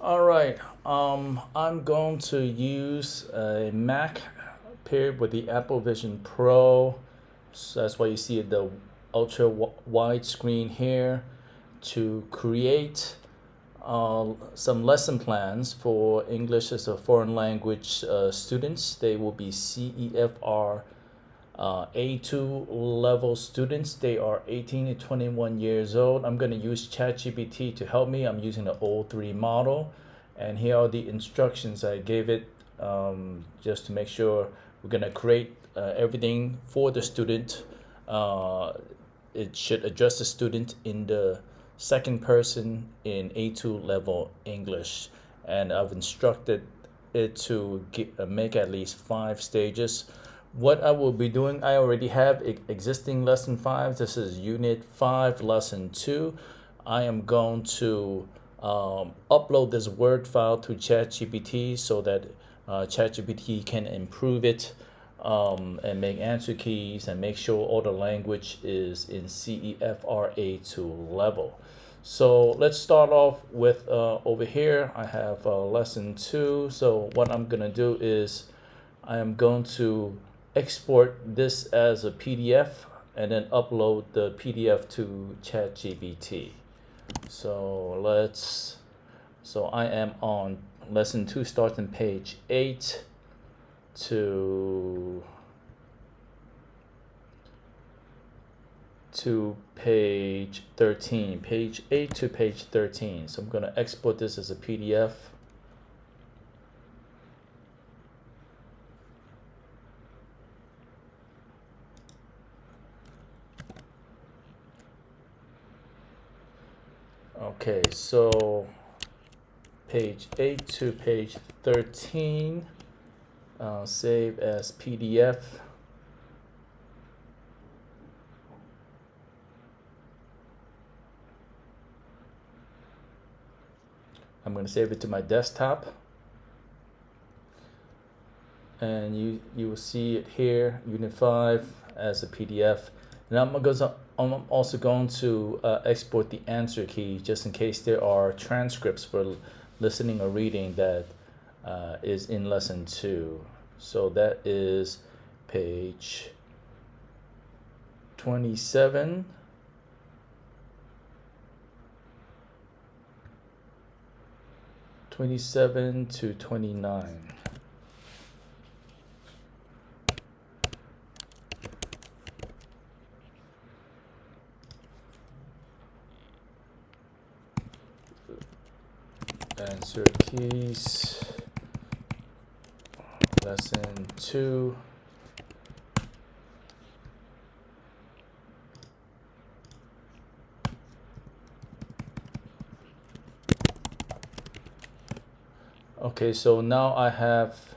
All right, I'm going to use a Mac paired with the Apple Vision Pro. So that's why you see the ultra wide screen here to create some lesson plans for English as a foreign language students. They will be CEFR A2 level students. They are 18 to 21 years old. I'm going to use ChatGPT to help me. I'm using the O3 model. And here are the instructions I gave it just to make sure we're going to create everything for the student. It should address the student in the second person in A2 level English. And I've instructed it to make at least 5 stages. What I will be doing, I already have existing lesson 5. This is unit 5, lesson 2. I am going to upload this Word file to ChatGPT so that ChatGPT can improve it and make answer keys and make sure all the language is in CEFR A2 level. So let's start off with over here. I have lesson 2. So what I'm going to do is I am going to export this as a PDF and then upload the PDF to ChatGPT. So I am on lesson 2, starting page 8 to page 13, page 8 to page 13. So I'm going to export this as a PDF. Okay, so page 8 to page 13, save as PDF. I'm going to save it to my desktop. And you will see it here, Unit 5 as a PDF. And I'm also going to export the answer key just in case there are transcripts for listening or reading that is in lesson 2. So that is page 27. To 29. Answer keys, lesson 2. Okay, so now I have,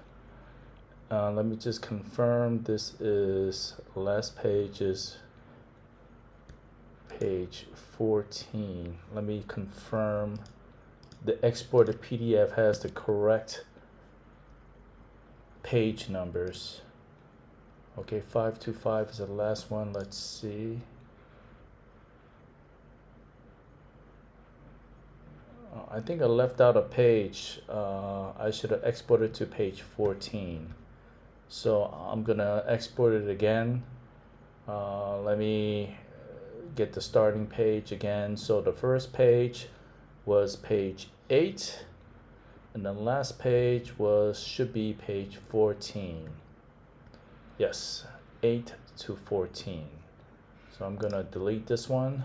let me just confirm this is last page is page 14. Let me confirm the exported PDF has the correct page numbers. Okay, 525 is the last one. Let's see. I think I left out a page. I should have exported to page 14. So I'm gonna export it again. Let me get the starting page again. So the first page was page 8, and the last page should be page 14. Yes, 8 to 14. So I'm gonna delete this one.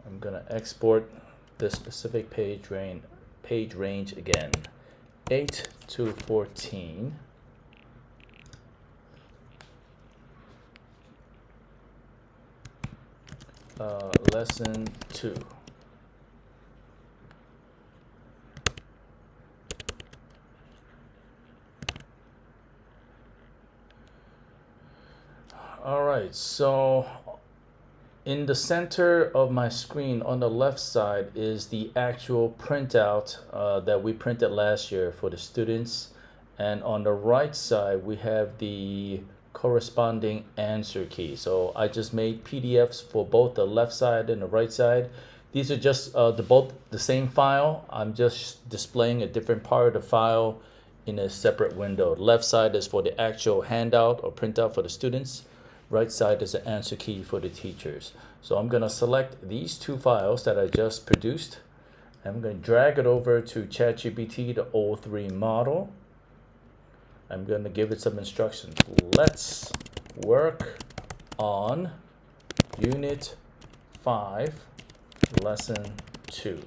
I'm gonna export this specific page range again, 8 to 14. Lesson 2. All right, so in the center of my screen on the left side is the actual printout that we printed last year for the students. And on the right side, we have the corresponding answer key. So I just made PDFs for both the left side and the right side. These are just both the same file. I'm just displaying a different part of the file in a separate window. Left side is for the actual handout or printout for the students. Right side is the answer key for the teachers. So I'm gonna select these two files that I just produced. I'm gonna drag it over to ChatGPT, the O3 model. I'm gonna give it some instructions. Let's work on Unit 5, Lesson 2.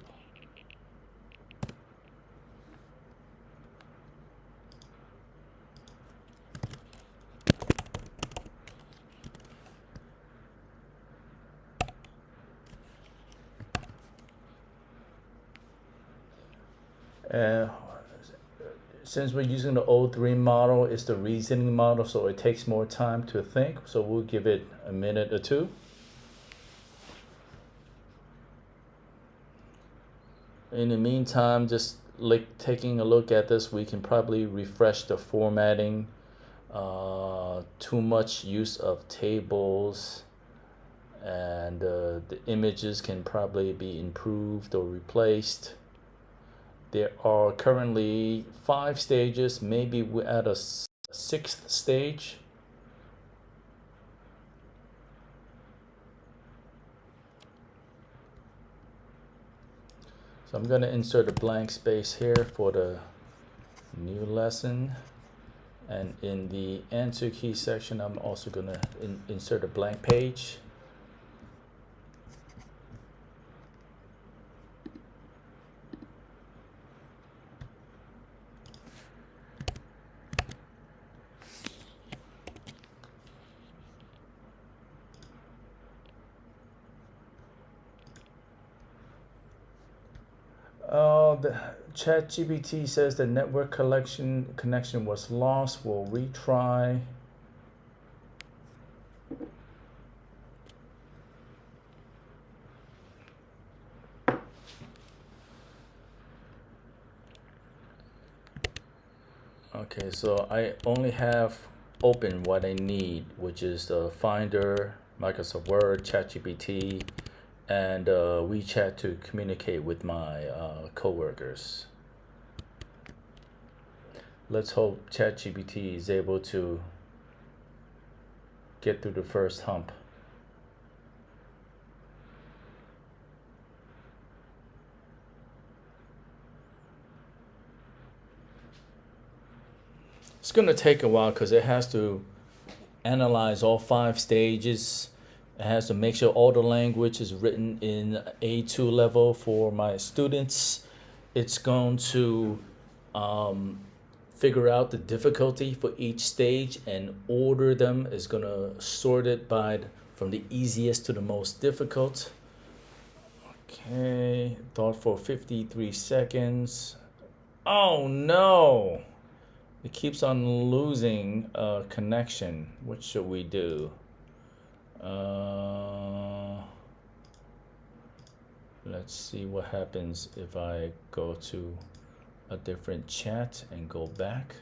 Since we're using the O3 model, it's the reasoning model, so it takes more time to think. So we'll give it a minute or two. In the meantime, just taking a look at this, we can probably refresh the formatting. Too much use of tables, and the images can probably be improved or replaced. There are currently 5 stages, maybe we're at a 6th stage. So I'm going to insert a blank space here for the new lesson. And in the answer key section, I'm also going to insert a blank page. The ChatGPT says the network connection was lost. We'll retry. Okay, so I only have open what I need, which is the Finder, Microsoft Word, ChatGPT, and WeChat to communicate with my coworkers. Let's hope ChatGPT is able to get through the first hump. It's going to take a while because it has to analyze all 5 stages. It has to make sure all the language is written in A2 level for my students. It's going to figure out the difficulty for each stage and order them. It's going to sort it from the easiest to the most difficult. Okay, thought for 53 seconds. Oh no! It keeps on losing connection. What should we do? Let's see what happens if I go to a different chat and go back.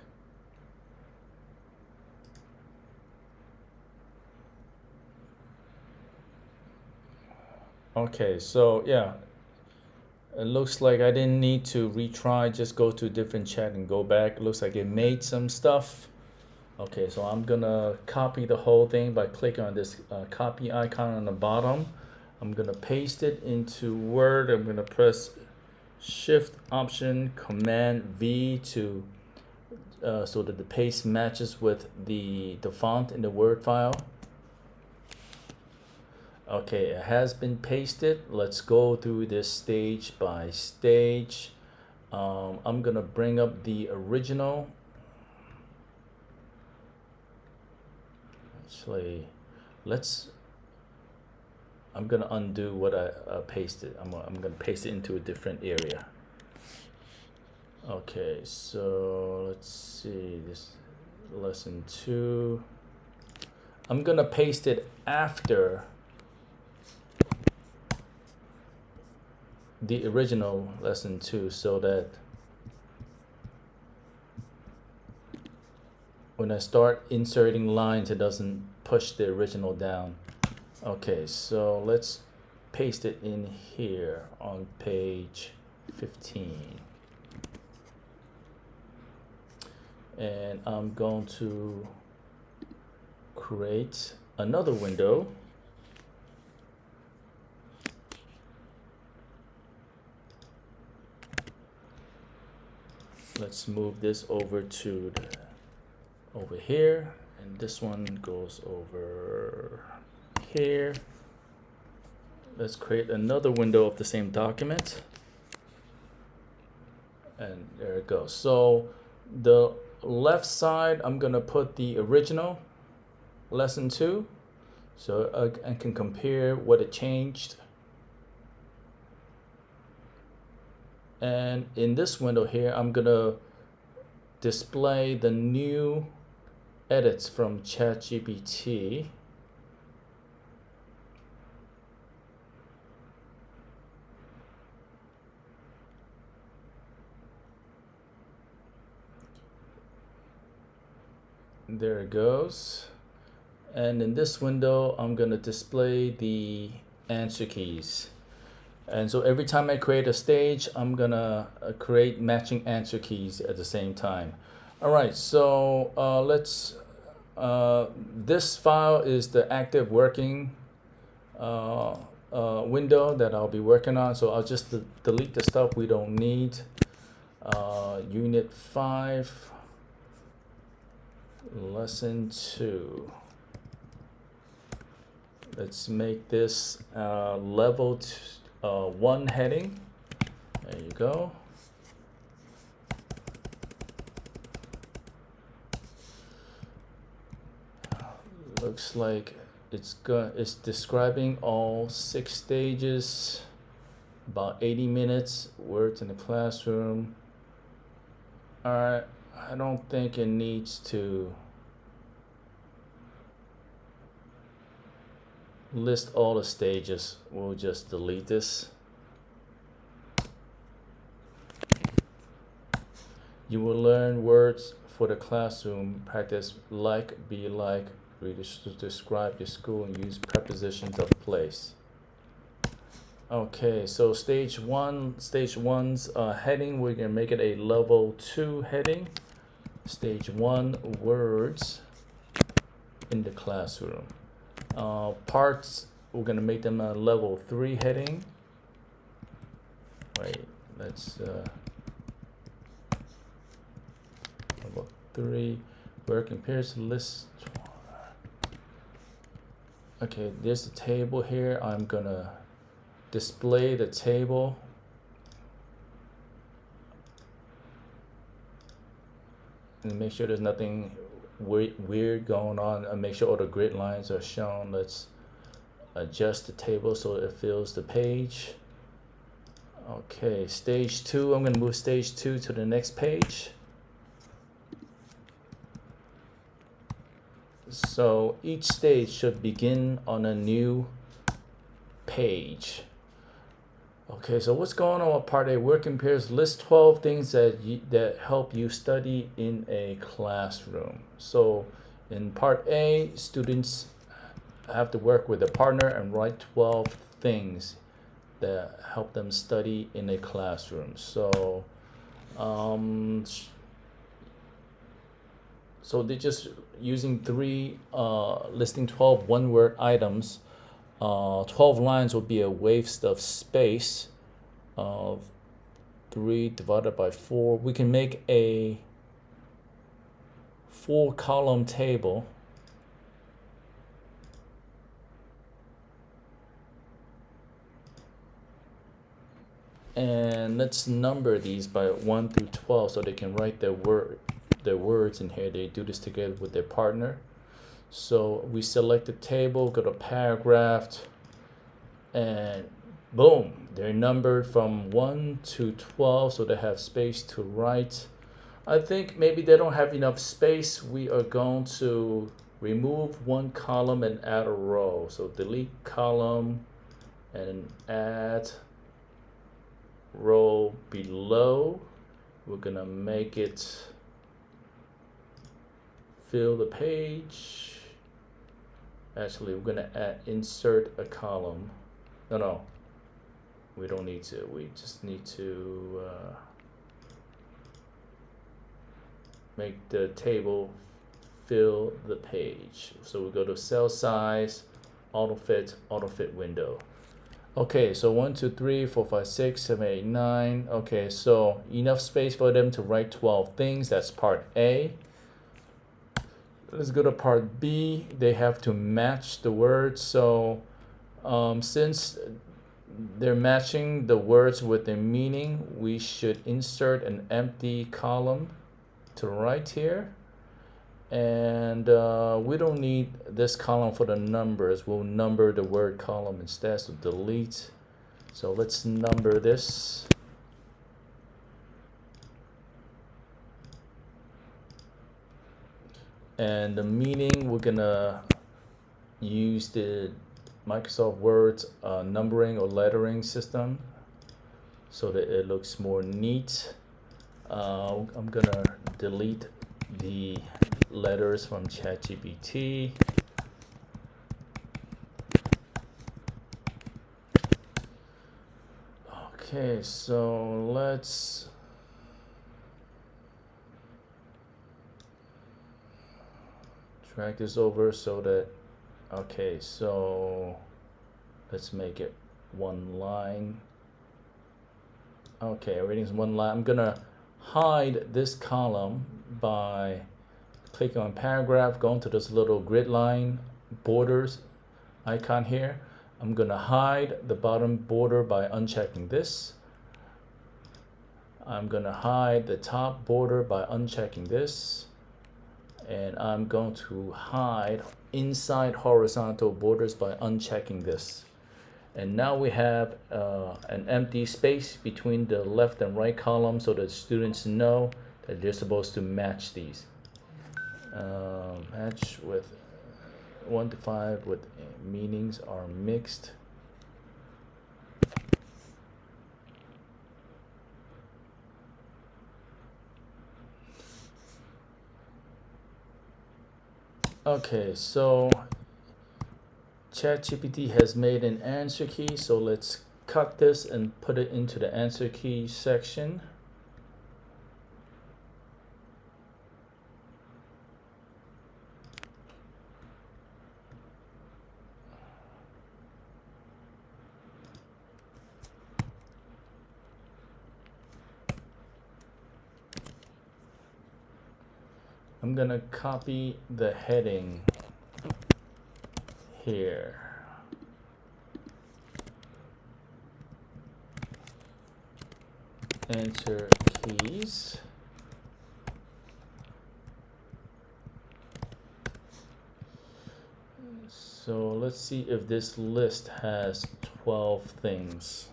Okay, so yeah, it looks like I didn't need to retry, just go to a different chat and go back. It looks like it made some stuff. Okay, so I'm gonna copy the whole thing by clicking on this copy icon on the bottom. I'm gonna paste it into Word. I'm gonna press Shift Option Command V to so that the paste matches with the font in the Word file. Okay, it has been pasted. Let's go through this stage by stage. I'm gonna bring up the original. Actually, I'm gonna undo what I pasted. I'm gonna paste it into a different area. Okay, so let's see, this lesson 2. I'm gonna paste it after the original lesson 2 so that when I start inserting lines, it doesn't push the original down. Okay, so let's paste it in here on page 15. And I'm going to create another window. Let's move this over to over here, and this one goes over here. Let's create another window of the same document, and there it goes. So the left side, I'm gonna put the original lesson 2, so I can compare what it changed. And in this window here, I'm gonna display the new edits from ChatGPT. There it goes. And in this window, I'm gonna display the answer keys. And so every time I create a stage, I'm gonna create matching answer keys at the same time. All right, so this file is the active working window that I'll be working on. So I'll just delete the stuff we don't need. Unit 5, lesson 2. Let's make this level 1 heading. There you go. Looks like it's describing all 6 stages, about 80 minutes, words in the classroom. All right, I don't think it needs to list all the stages. We'll just delete this. You will learn words for the classroom. Practice like, be like, describe your school, and use prepositions of place. Okay, so stage 1's heading, we're gonna make it a level 2 heading. Stage 1, words in the classroom. Parts, we're gonna make them a level 3 heading. Wait, let's level 3, working pairs, list. Okay, there's a table here. I'm gonna display the table. And make sure there's nothing weird going on, and make sure all the grid lines are shown. Let's adjust the table so it fills the page. Okay, stage 2, I'm gonna move stage 2 to the next page. So each stage should begin on a new page. Okay, so what's going on with part A? Work in pairs. List 12 things that help you study in a classroom. So in part A, students have to work with a partner and write 12 things that help them study in a classroom. So so they're just using 3 listing 12 one-word items. 12 lines would be a waste of space of 3 divided by 4. We can make a 4-column table. And let's number these by 1 through 12 so they can write their words in here. They do this together with their partner. So we select the table, go to paragraph, and boom, they're numbered from 1 to 12, so they have space to write. I think maybe they don't have enough space. We are going to remove 1 column and add a row. So delete column and add row below. We're gonna make it fill the page. Actually, we're gonna insert a column. No, we don't need to. We just need to make the table fill the page. So we go to cell size, auto fit window. Okay, so 1, 2, 3, 4, 5, 6, 7, 8, 9. Okay, so enough space for them to write 12 things. That's part A. Let's go to part B. They have to match the words. So since they're matching the words with their meaning, we should insert an empty column to right here. And we don't need this column for the numbers. We'll number the word column instead, so delete. So let's number this. And the meaning, we're gonna use the Microsoft Word's numbering or lettering system so that it looks more neat. I'm gonna delete the letters from ChatGPT. Okay, so let's drag this over so that, okay, so let's make it one line. Okay, everything's one line. I'm gonna hide this column by clicking on paragraph, going to this little grid line borders icon here. I'm gonna hide the bottom border by unchecking this. I'm gonna hide the top border by unchecking this. And I'm going to hide inside horizontal borders by unchecking this. And now we have an empty space between the left and right column so that students know that they're supposed to match these. Match with 1 to 5 with meanings are mixed. Okay, so ChatGPT has made an answer key, so let's cut this and put it into the answer key section. I'm gonna copy the heading here. Answer keys. So let's see if this list has 12 things.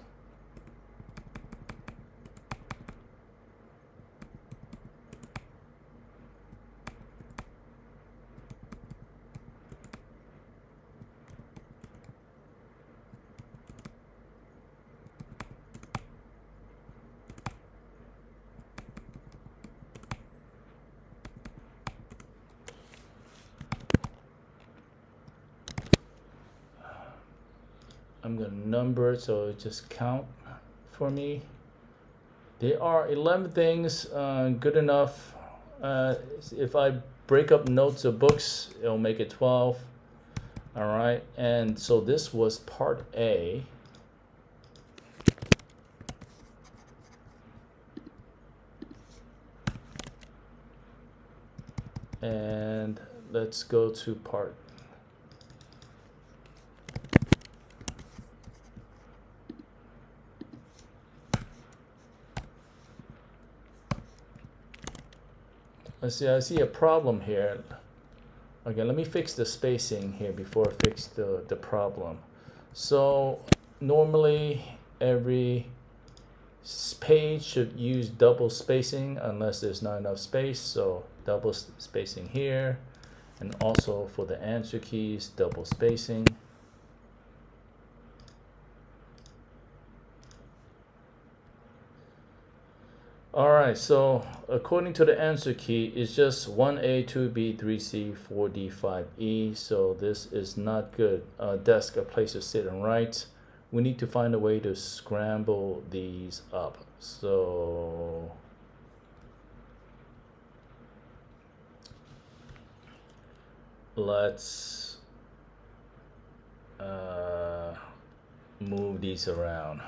I'm gonna number it so it just count for me. There are 11 things, good enough. If I break up notes or books, it'll make it 12. All right, and so this was part A. And let's go to part. I see a problem here. Okay, let me fix the spacing here before I fix the problem. So normally every page should use double spacing unless there's not enough space. So double spacing here, and also for the answer keys, double spacing. All right, so according to the answer key, it's just 1A, 2B, 3C, 4D, 5E. So this is not good. Desk, a place to sit and write. We need to find a way to scramble these up. So let's move these around.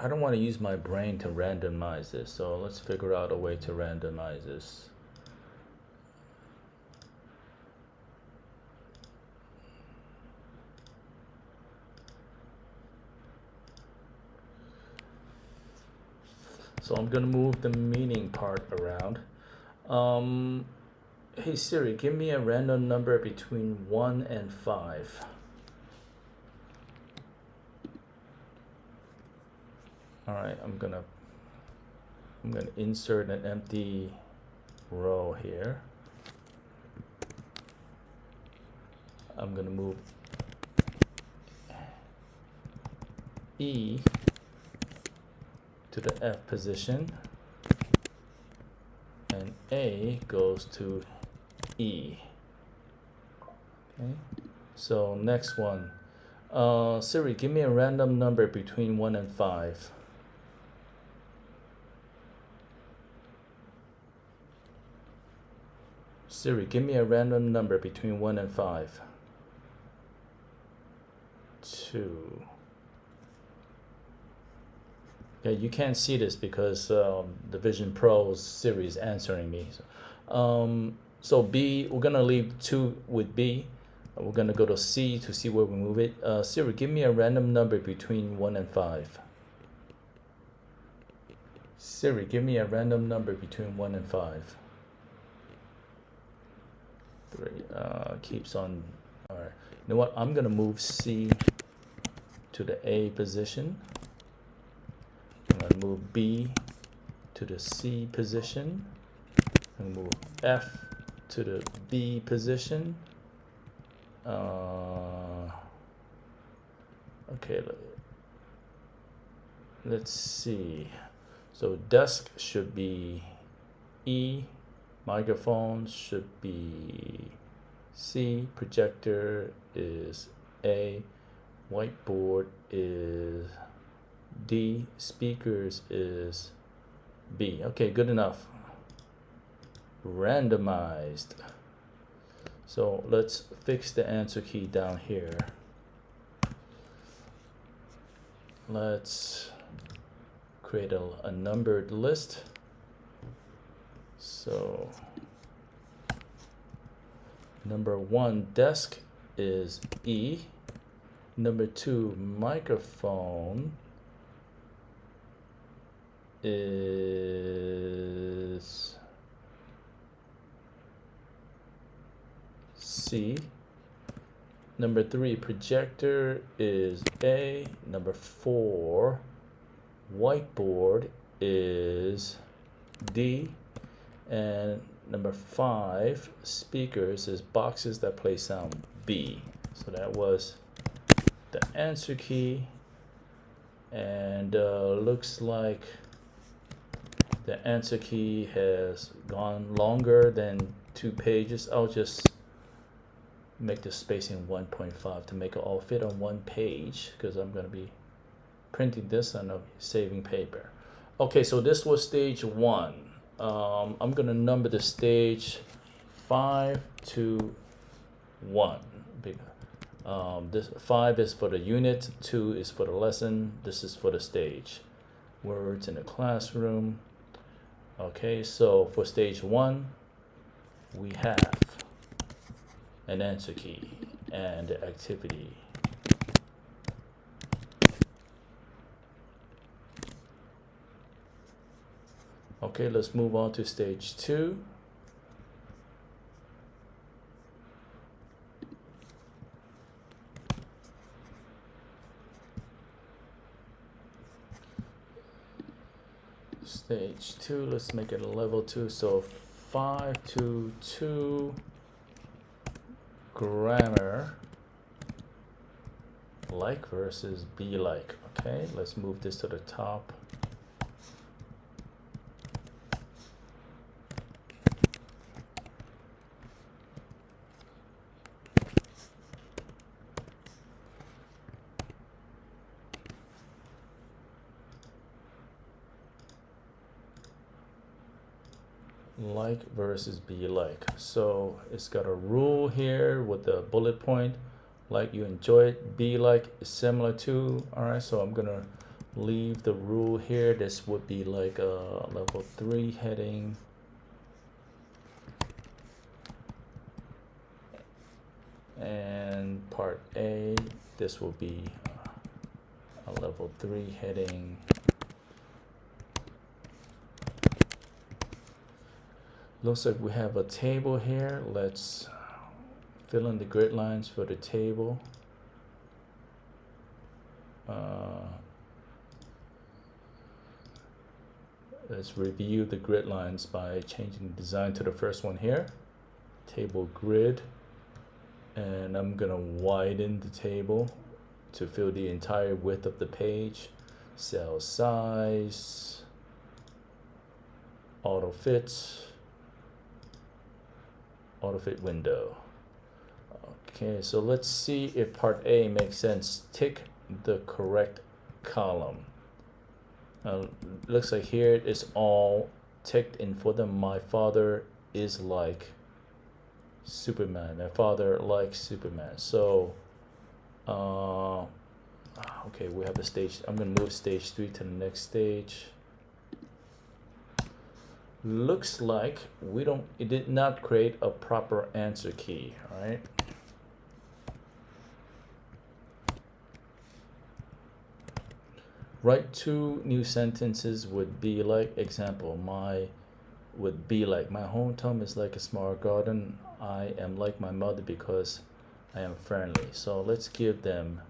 I don't want to use my brain to randomize this, so let's figure out a way to randomize this. So I'm gonna move the meaning part around. Hey Siri, give me a random number between 1 and 5. All right, I'm gonna insert an empty row here. I'm gonna move E to the F position, and A goes to E. Okay, so next one. Siri, give me a random number between 1 and 5. Siri, give me a random number between 1 and 5. 2. Yeah, you can't see this because the Vision Pro's Siri is answering me. So B, we're gonna leave 2 with B. We're gonna go to C to see where we move it. Siri, give me a random number between 1 and 5. Siri, give me a random number between 1 and 5. 3. Keeps on. All right. You know what? I'm gonna move C to the A position. I'm gonna move B to the C position. I'm gonna move F to the B position. Okay. Let's see. So desk should be E. Microphone should be C. Projector is A. Whiteboard is D. Speakers is B. Okay, good enough. Randomized. So let's fix the answer key down here. Let's create a numbered list. So number 1 desk is E. Number 2 microphone is C. Number 3 projector is A. Number 4 whiteboard is D. And number 5 speakers is boxes that play sound, B. So that was the answer key, and looks like the answer key has gone longer than 2 pages. I'll just make the spacing 1.5 to make it all fit on 1 page, because I'm going to be printing this on a saving paper. Okay, so this was stage 1. I'm gonna number the stage 5 to 1. This 5 is for the unit, 2 is for the lesson, this is for the stage. Words in the classroom. Okay, so for stage 1, we have an answer key and the activity. Okay, let's move on to stage 2. Stage 2, let's make it a level 2. So 522 grammar, like versus be like. Okay, let's move this to the top. Like versus be like. So it's got a rule here with the bullet point. Like you enjoy it, be like is similar to. All right, so I'm gonna leave the rule here. This would be like a level 3 heading. And part A, this will be a level 3 heading. Looks like we have a table here. Let's fill in the grid lines for the table. Let's review the grid lines by changing the design to the first one here. Table grid. And I'm gonna widen the table to fill the entire width of the page. Cell size. Auto fit. Auto fit window. Okay, so let's see if part A makes sense. Tick the correct column. Looks like here it's all ticked in for them. My father is like Superman. My father likes Superman. So, okay, we have the stage. I'm gonna move stage 3 to the next stage. Looks like it did not create a proper answer key, all right? Write 2 new sentences would be like. Example, would be like, my hometown is like a small garden. I am like my mother because I am friendly. So let's give them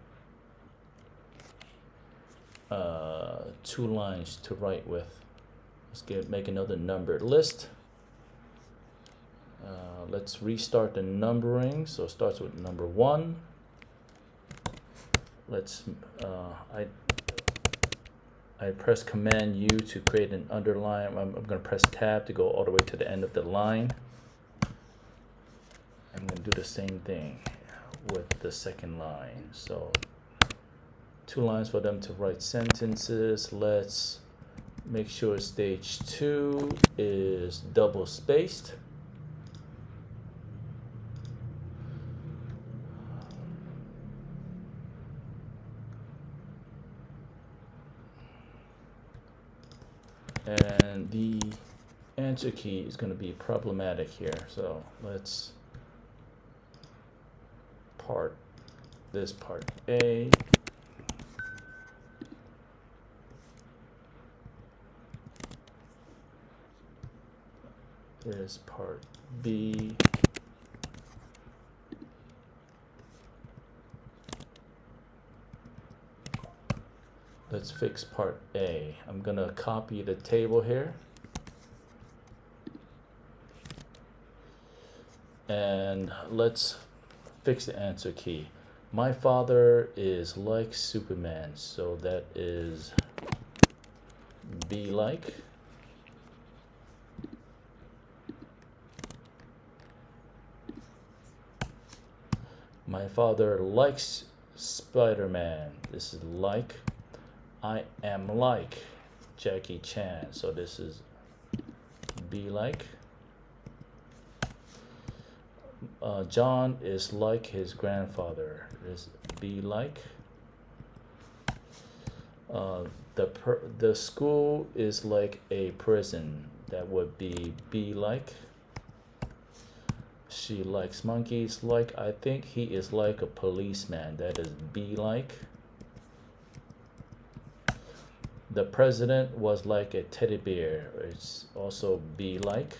2 lines to write with. Let's make another numbered list. Let's restart the numbering. So it starts with number 1. Let's I press Command U to create an underline. I'm going to press Tab to go all the way to the end of the line. I'm going to do the same thing with the second line. So 2 lines for them to write sentences. Let's make sure stage 2 is double spaced. And the answer key is going to be problematic here. So let's part A. Here's part B. Let's fix part A. I'm gonna copy the table here. And let's fix the answer key. My father is like Superman, so that is be like. My father likes Spider-Man. This is like. I am like Jackie Chan, so this is be like. John is like his grandfather. This be like. The school is like a prison. That would be like. She likes monkeys. Like, I think he is like a policeman. That is be like. The president was like a teddy bear. It's also be like.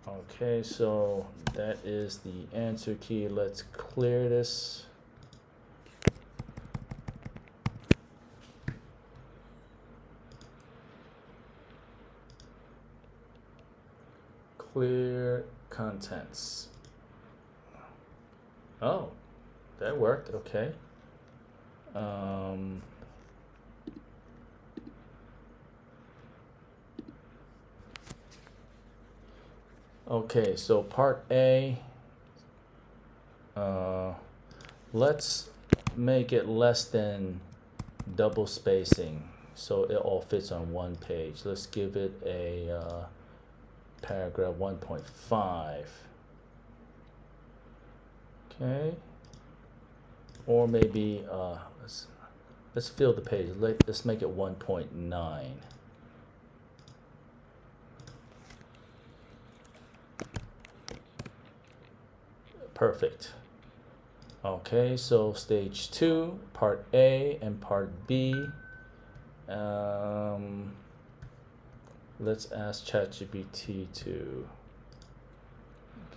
Okay, so that is the answer key. Let's clear this. clear contents. Oh, that worked. Okay. Okay, so part A, let's make it less than double spacing so it all fits on one page. Let's give it a paragraph 1.5. Okay, or maybe let's fill the page. Let's make it 1.9. Perfect. Okay, so stage 2, part A and part B. Let's ask ChatGPT to.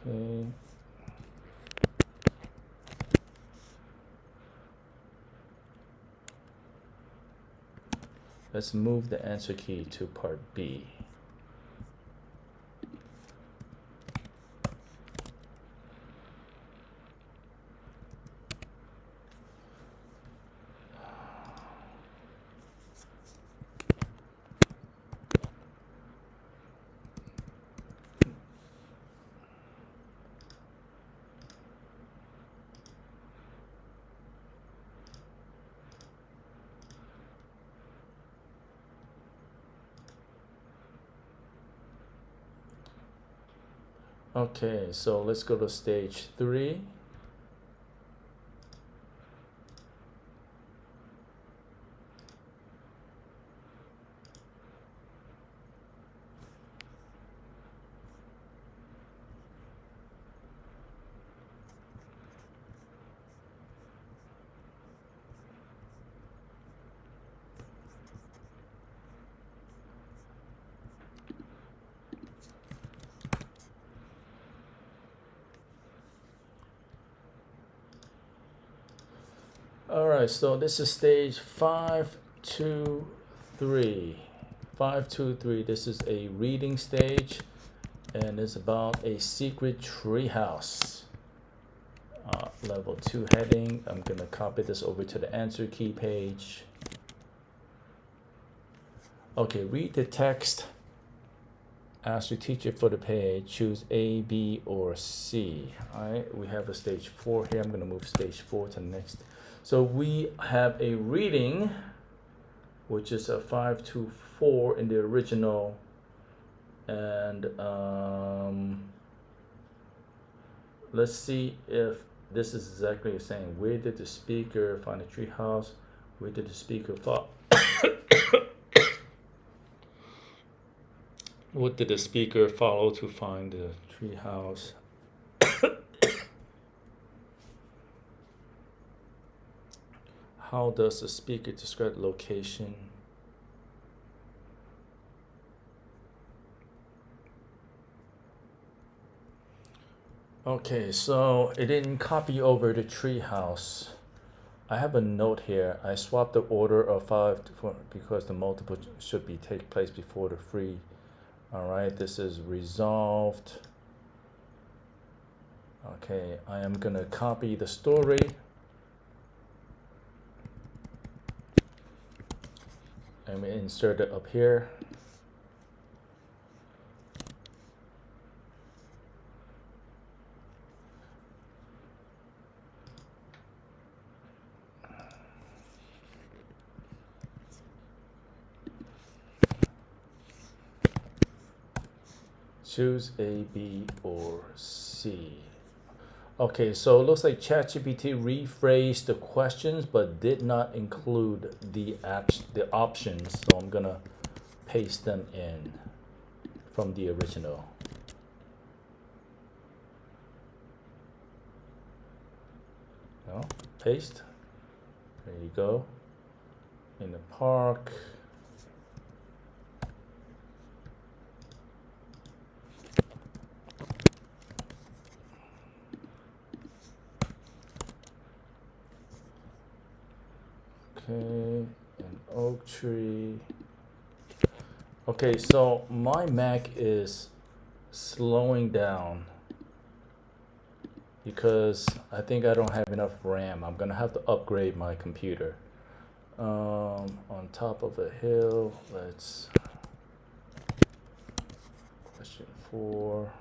Okay. Let's move the answer key to part B. Okay, so let's go to stage 3. All right, so this is stage 5, 2, 3. 5, 2, 3. This is a reading stage, and it's about a secret treehouse. Level 2 heading. I'm gonna copy this over to the answer key page. Okay, read the text. Ask your teacher for the page. Choose A, B, or C. All right, we have a stage 4 here. I'm gonna move stage 4 to the next. So we have a reading, which is a 5 to 4 in the original, and let's see if this is exactly the same. Where did the speaker find the treehouse? Where did the speaker fall? What did the speaker follow to find the treehouse? How does the speaker describe the location? Okay, so it didn't copy over the treehouse. I have a note here. I swapped the order of 5 to 4 because the multiple should be take place before the free. All right, this is resolved. Okay, I am gonna copy the story. And we insert it up here. Choose A, B, or C. Okay, so it looks like ChatGPT rephrased the questions but did not include the options. So I'm gonna paste them in from the original. No, paste. There you go. In the park. Okay, an oak tree. Okay, so my Mac is slowing down because I think I don't have enough RAM. I'm gonna have to upgrade my computer. On top of a hill, let's question 4.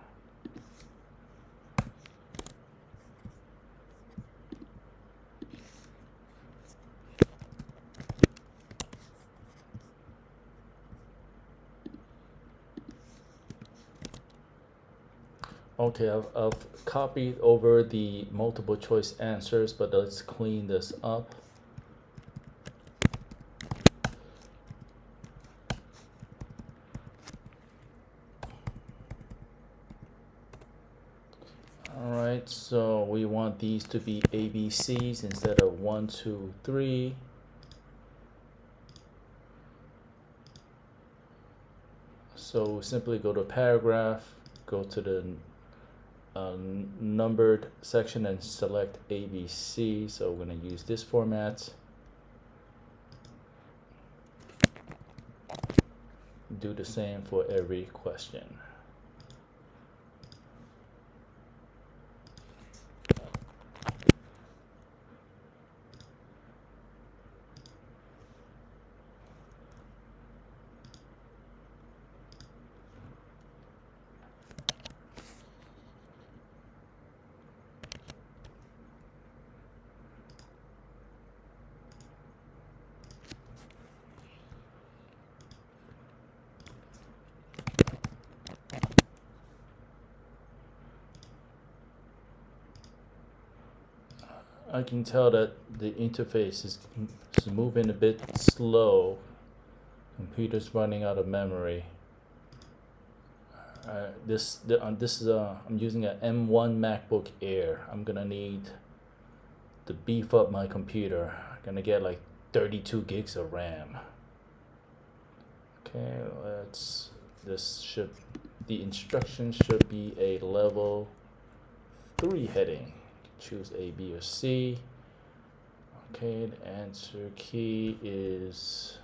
Okay, I've copied over the multiple choice answers, but let's clean this up. Alright, so we want these to be ABCs instead of 1, 2, 3. So simply go to paragraph, go to the numbered section and select ABC. So we're going to use this format. Do the same for every question. I can tell that the interface is moving a bit slow. Computer's running out of memory. This is I'm using an M1 Macbook Air. I'm gonna need to beef up my computer. I'm gonna get like 32 gigs of RAM. Okay, the instructions should be a level 3 heading. Choose A, B, or C. Okay, the answer key is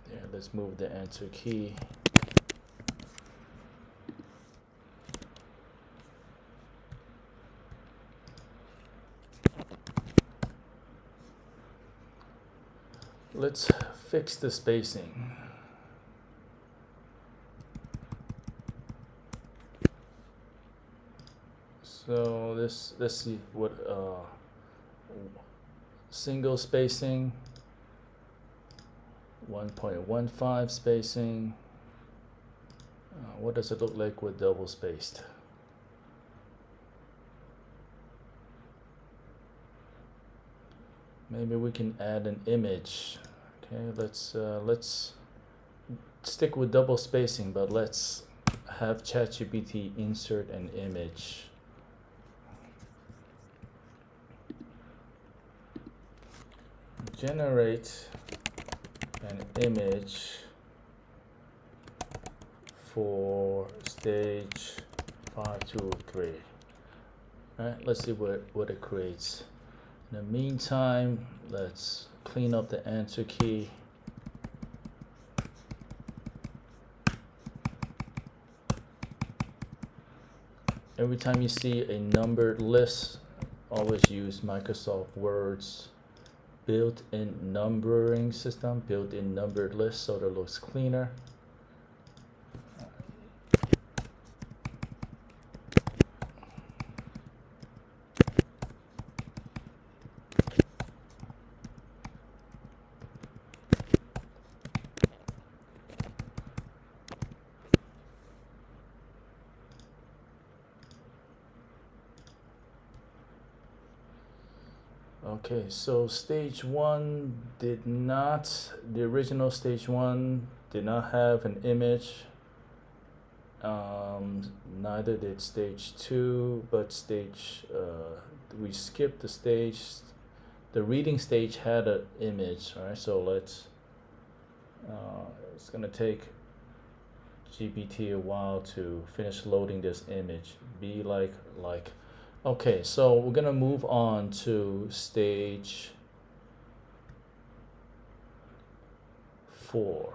there. Let's move the answer key. Let's fix the spacing. So let's see what single spacing, 1.15 spacing. What does it look like with double spaced? Maybe we can add an image. Okay, let's stick with double spacing, but let's have ChatGPT insert an image. Generate an image for stage 5, 2, 3. All right, let's see what it creates. In the meantime, let's clean up the answer key. Every time you see a numbered list, always use Microsoft Word's built-in numbering system, built-in numbered list, so that it looks cleaner. Okay, so stage 1 did not, the original stage 1 did not have an image. Neither did stage 2, but we skipped the stage. The reading stage had an image, right? So it's gonna take GPT a while to finish loading this image. Be like. Okay, so we're gonna move on to stage 4.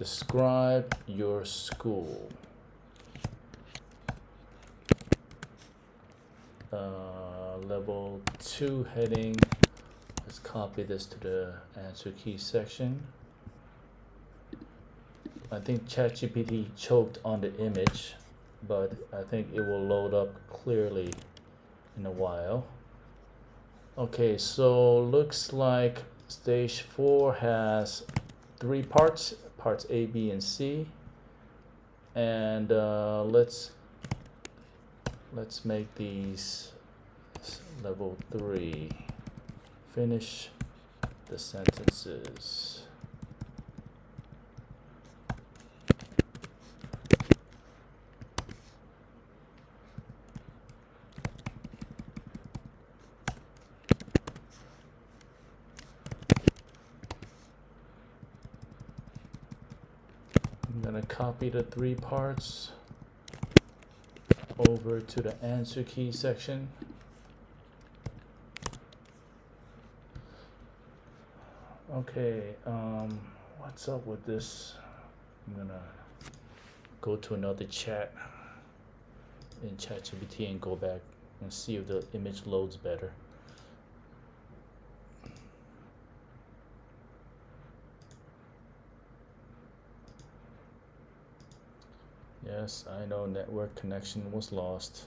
describe your school. Level 2 heading. Let's copy this to the answer key section. I think ChatGPT choked on the image, but I think it will load up clearly in a while. Okay, so looks like stage 4 has 3 parts, parts A, B, and C. And let's make these level 3. Finish the sentences. I'm gonna copy the 3 parts over to the answer key section. Okay, what's up with this? I'm gonna go to another chat in ChatGPT and go back and see if the image loads better. Yes, I know network connection was lost.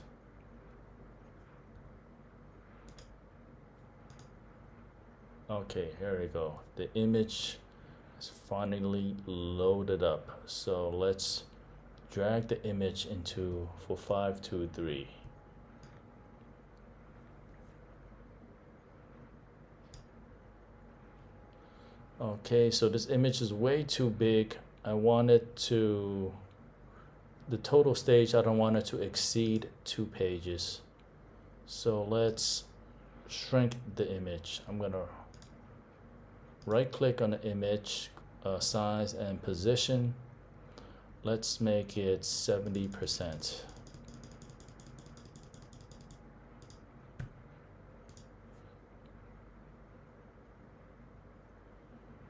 Okay, here we go. The image is finally loaded up. So let's drag the image into for 523. Okay, so this image is way too big. I want it to, the total stage, I don't want it to exceed 2 pages. So let's shrink the image. I'm gonna right click on the image, size and position. Let's make it 70%.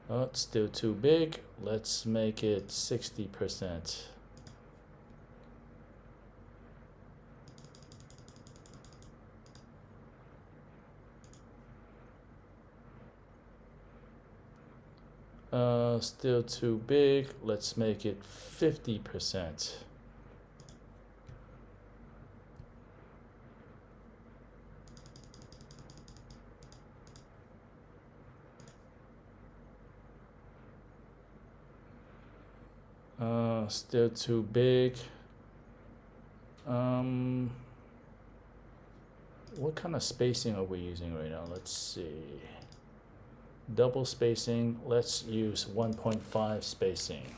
Oh, it's still too big. Let's make it 60%. Still too big. Let's make it 50%. Still too big. What kind of spacing are we using right now? Let's see. Double spacing. Let's use 1.5 spacing.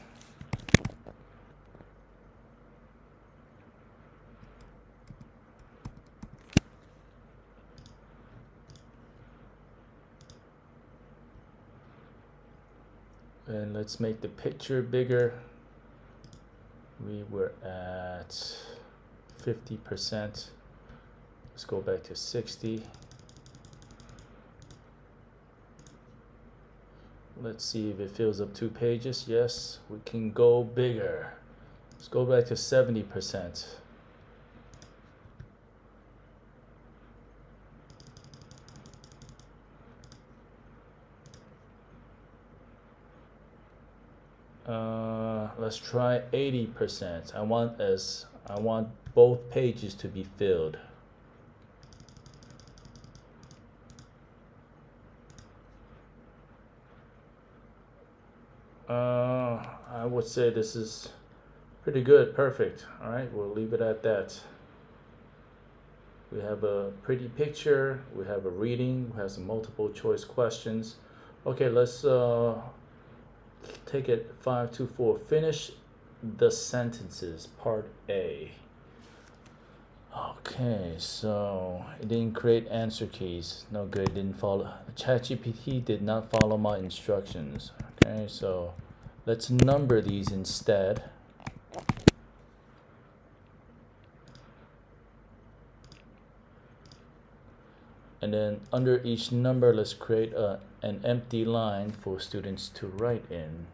And let's make the picture bigger. We were at 50%. Let's go back to 60. Let's see if it fills up 2 pages. Yes, we can go bigger. Let's go back to 70%. Let's try 80%. I want both pages to be filled. I would say this is pretty good, perfect. All right, we'll leave it at that. We have a pretty picture, we have a reading, we have some multiple choice questions. Okay, let's take it 524. Finish the sentences, part A. Okay, so it didn't create answer keys. No good, it didn't follow. ChatGPT did not follow my instructions. Okay, so let's number these instead. And then under each number, let's create an empty line for students to write in.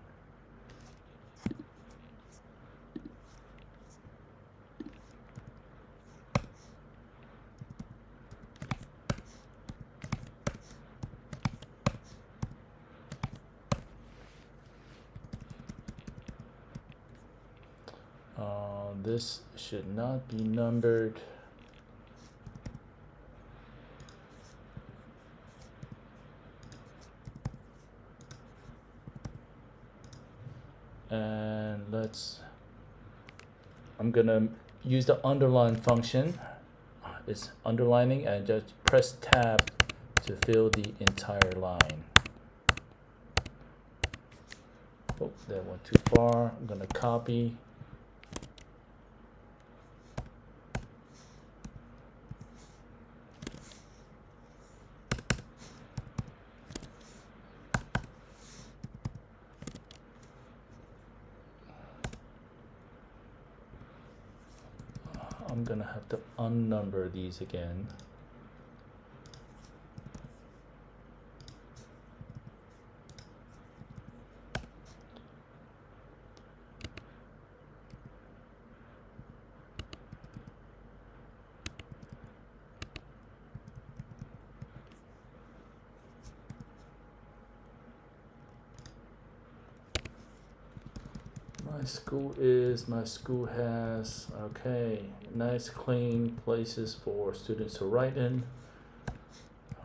This should not be numbered. And I'm gonna use the underline function. It's underlining, and just press tab to fill the entire line. Oh, that went too far. I'm gonna copy. I'm gonna have to unnumber these again. My school has, okay, nice clean places for students to write in.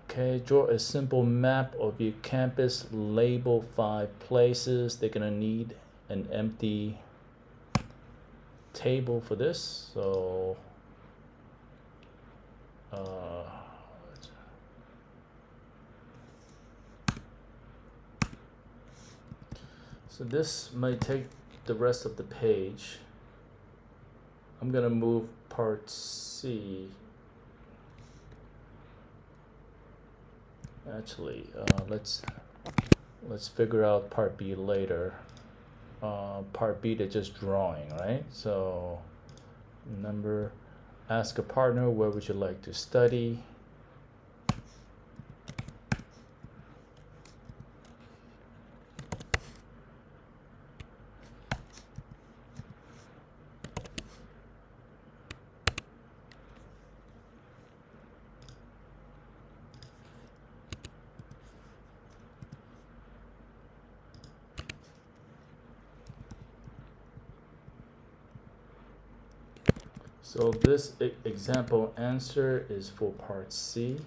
Okay, draw a simple map of your campus, label 5 places. They're gonna need an empty table for this, so this might take the rest of the page. I'm gonna move part C. Actually, let's figure out part B later. Part B, they're just drawing, right? So number, ask a partner, where would you like to study? So this example answer is for part C.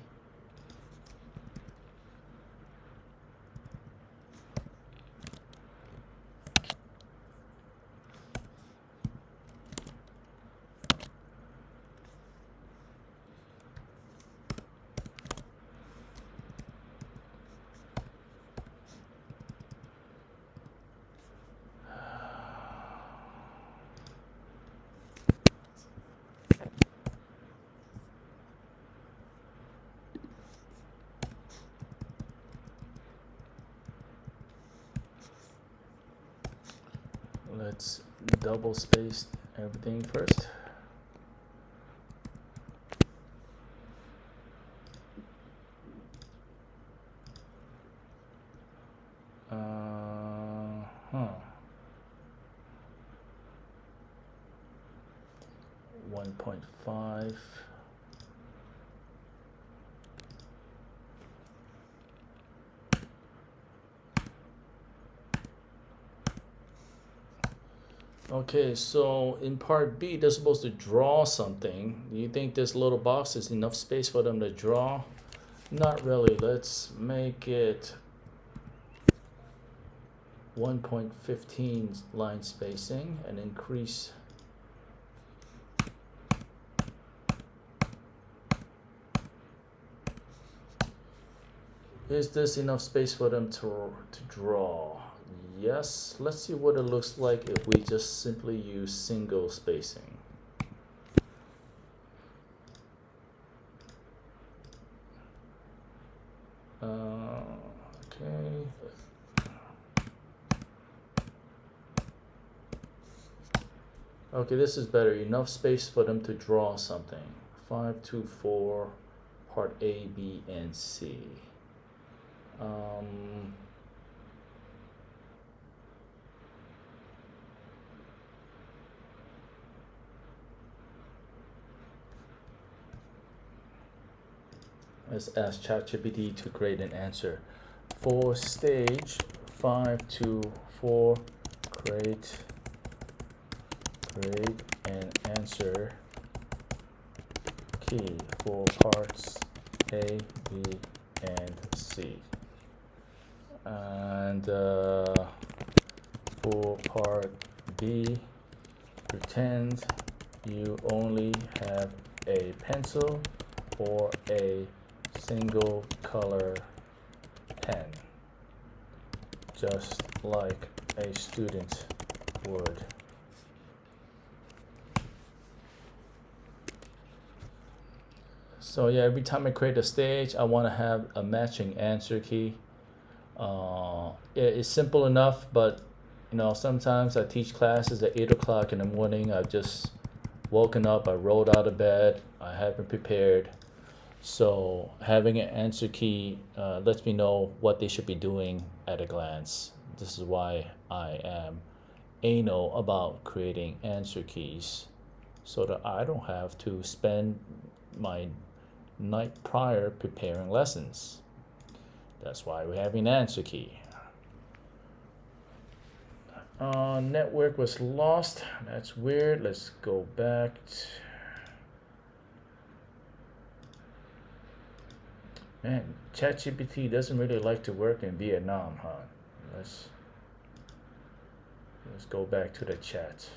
Let's double space everything first. Huh. 1.5. Okay, so in part B, they're supposed to draw something. Do you think this little box is enough space for them to draw? Not really. Let's make it 1.15 line spacing and increase. Is this enough space for them to draw? Yes. Let's see what it looks like if we just simply use single spacing. Okay. Okay, this is better. Enough space for them to draw something. 5, 2, 4, part A, B, and C. Let's ask ChatGPT to create an answer. For stage 5 to 4, create an answer key for parts A, B, and C. And for part B, pretend you only have a pencil or a single color pen, just like a student would. So yeah, every time I create a stage, I want to have a matching answer key. It's simple enough, but sometimes I teach classes at 8 o'clock in the morning. I've just woken up, I rolled out of bed, I haven't prepared. So having an answer key lets me know what they should be doing at a glance. This is why I am anal about creating answer keys, so that I don't have to spend my night prior preparing lessons. That's why we have an answer key. Network was lost. That's weird. Let's go back. Man, ChatGPT doesn't really like to work in Vietnam, huh? Let's go back to the chat.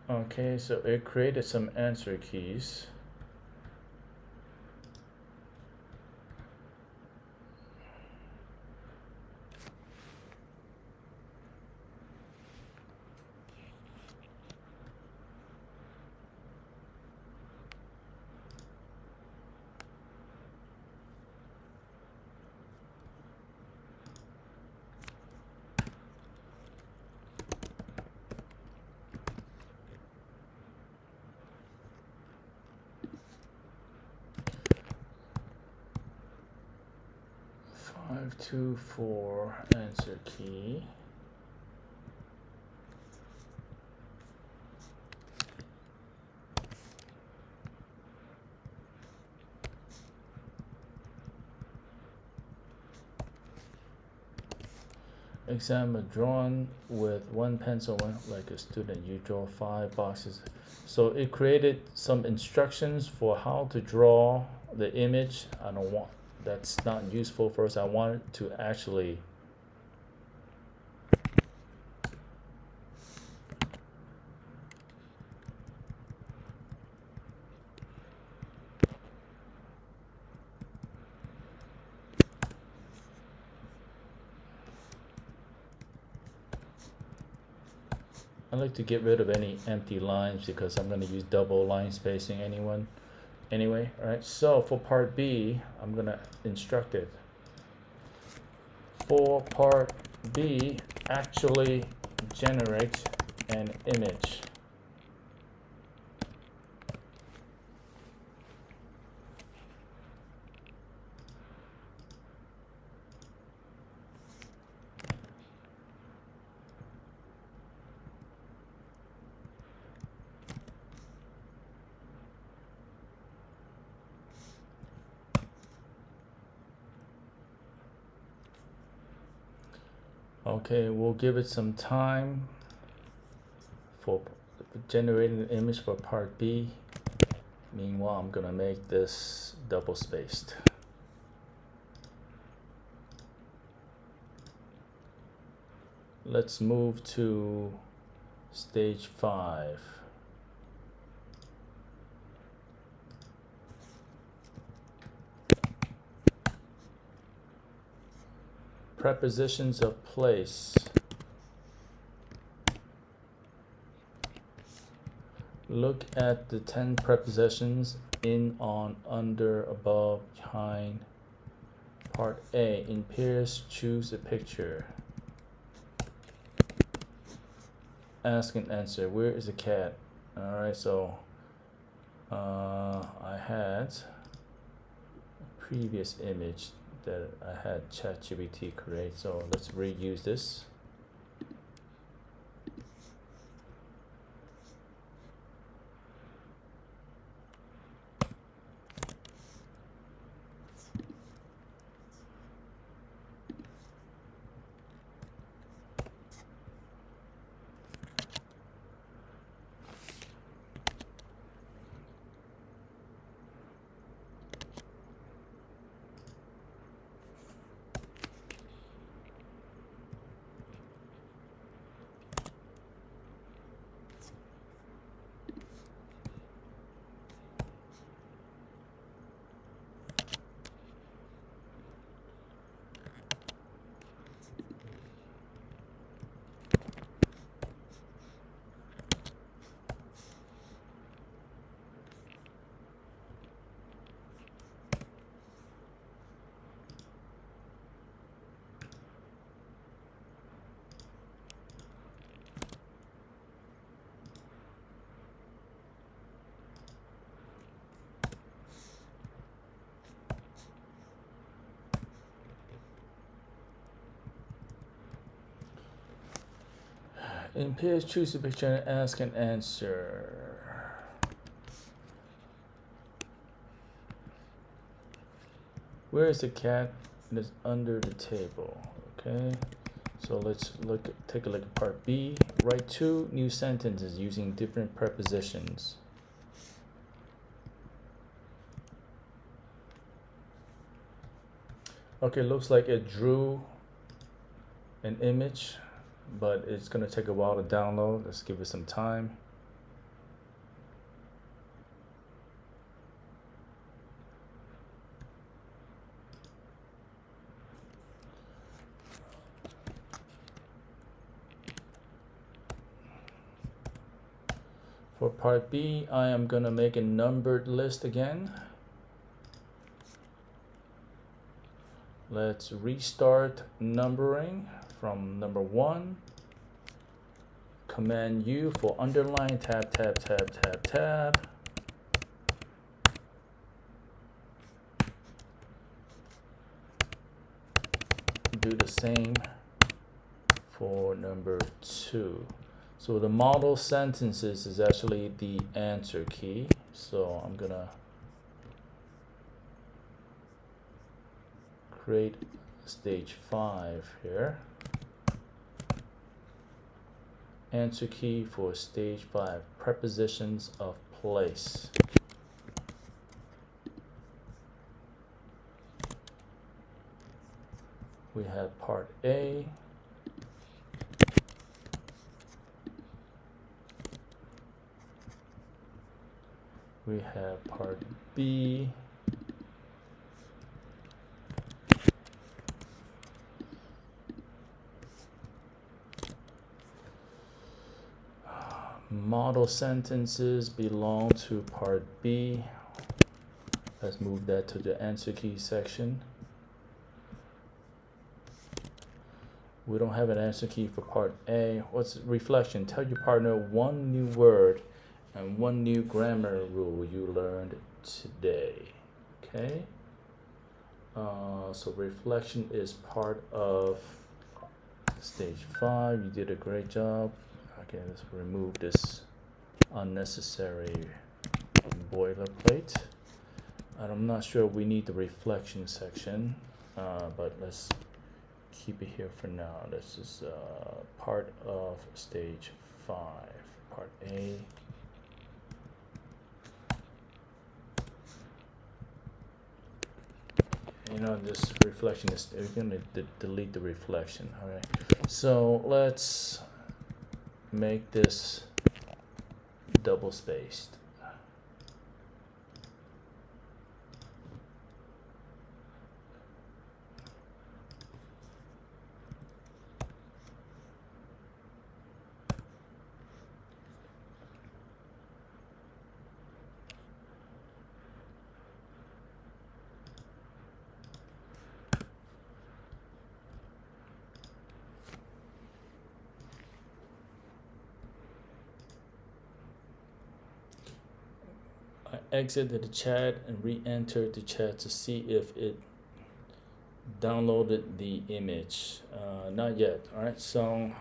Okay, so it created some answer keys. Five, 2, 4 answer key. Example drawn with one pencil, like a student. You draw 5 boxes. So it created some instructions for how to draw the image. I don't want, that's not useful for us. I want it to actually I like to get rid of any empty lines because I'm going to use double line spacing anyway. All right, so for part B, I'm going to instruct it. For part B, actually generate an image. Okay, we'll give it some time for generating the image for part B. Meanwhile, I'm gonna make this double spaced. Let's move to stage 5. Prepositions of place. Look at the 10 prepositions in, on, under, above, behind. Part A, in pairs, choose a picture. Ask and answer. Where is the cat? Alright, so I had a previous image that I had ChatGPT create, so let's reuse this. In page, choose a picture and ask and answer. Where is the cat? It is under the table. Okay, so let's take a look at part B. Write 2 new sentences using different prepositions. Okay, looks like it drew an image, but it's gonna take a while to download. Let's give it some time. For part B, I am gonna make a numbered list again. Let's restart numbering from number 1. Command U for underline, tab, tab, tab, tab, tab. Do the same for number 2. So the model sentences is actually the answer key. So I'm gonna create stage 5 here. Answer key for stage 5, prepositions of place. We have part A. We have part B. Model sentences belong to part B. Let's move that to the answer key section. We don't have an answer key for part A. What's reflection? Tell your partner 1 new word and 1 new grammar rule you learned today. Okay. So reflection is part of stage 5. You did a great job. Okay, let's remove this unnecessary boilerplate. And I'm not sure we need the reflection section, but let's keep it here for now. This is part of stage 5, part A. You know, this reflection is, we're going to delete the reflection. All right, so let's make this double spaced. I exited the chat and re-entered the chat to see if it downloaded the image. Not yet. All right, so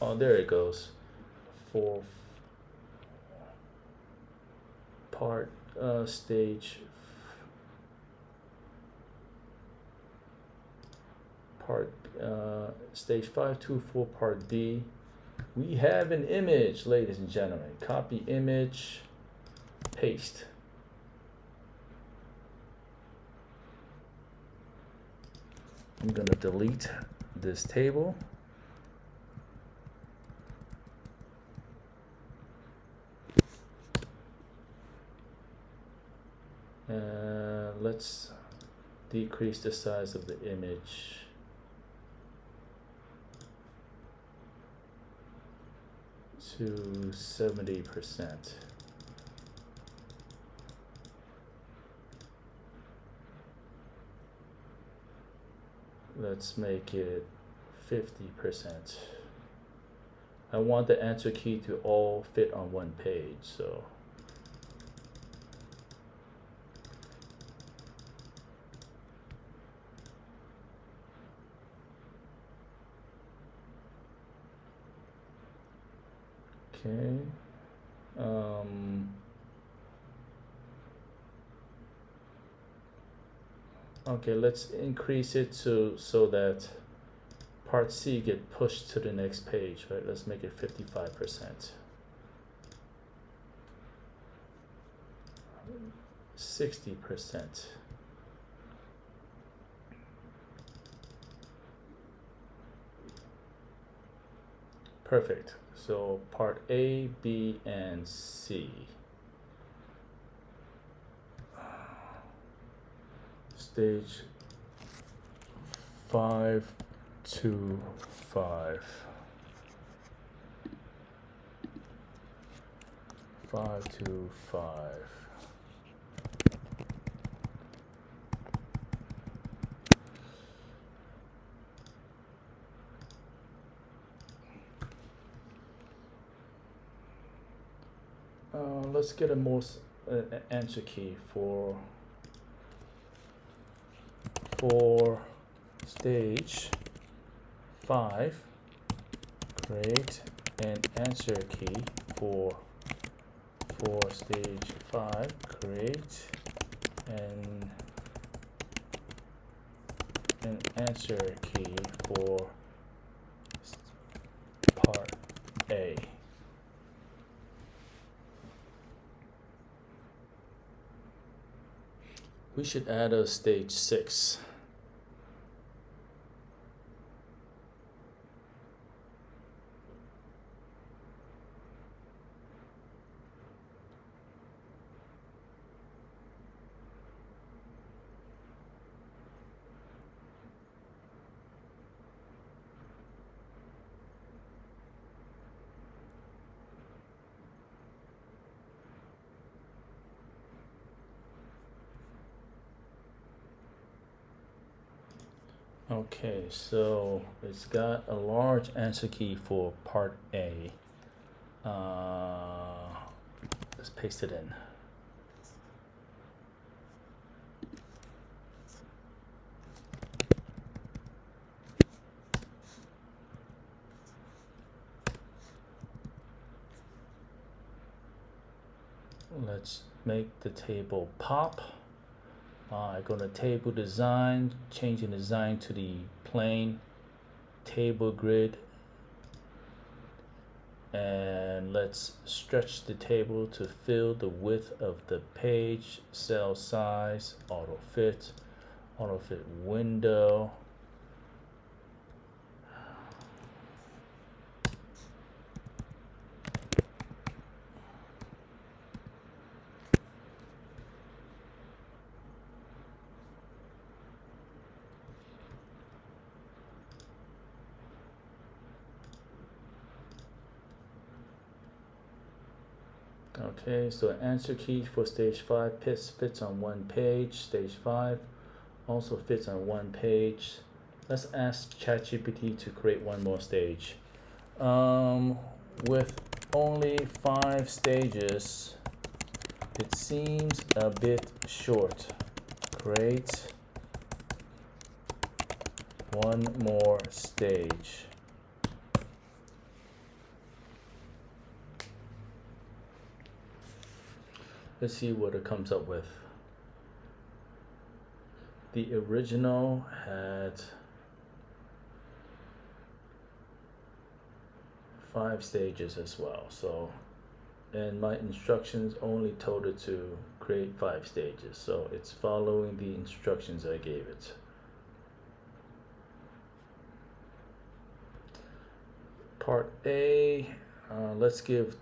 there it goes. For part stage stage 524 part B, we have an image, ladies and gentlemen. Copy image, paste. I'm going to delete this table. Let's decrease the size of the image to 70%. Let's make it 50%. I want the answer key to all fit on one page, so Okay. Okay, let's increase it so that part C get pushed to the next page, right? Let's make it 55%. 60%. Perfect. So part A, B, and C. Stage 5 to 5. 5 to 5. Let's get a more answer key for stage 5. Create an answer key for stage 5. Create an answer key for part A. We should add a stage 6. Okay, so it's got a large answer key for part A. Let's paste it in. Let's make the table pop. I go to table design, changing design to the plain table grid, and let's stretch the table to fill the width of the page, cell size, auto fit window. Okay, so answer key for stage 5 fits on one page. Stage 5 also fits on one page. Let's ask ChatGPT to create one more stage. With only 5 stages, it seems a bit short. Create one more stage. Let's see what it comes up with. The original had 5 stages as well. So, and my instructions only told it to create 5 stages. So it's following the instructions I gave it. Part A, let's give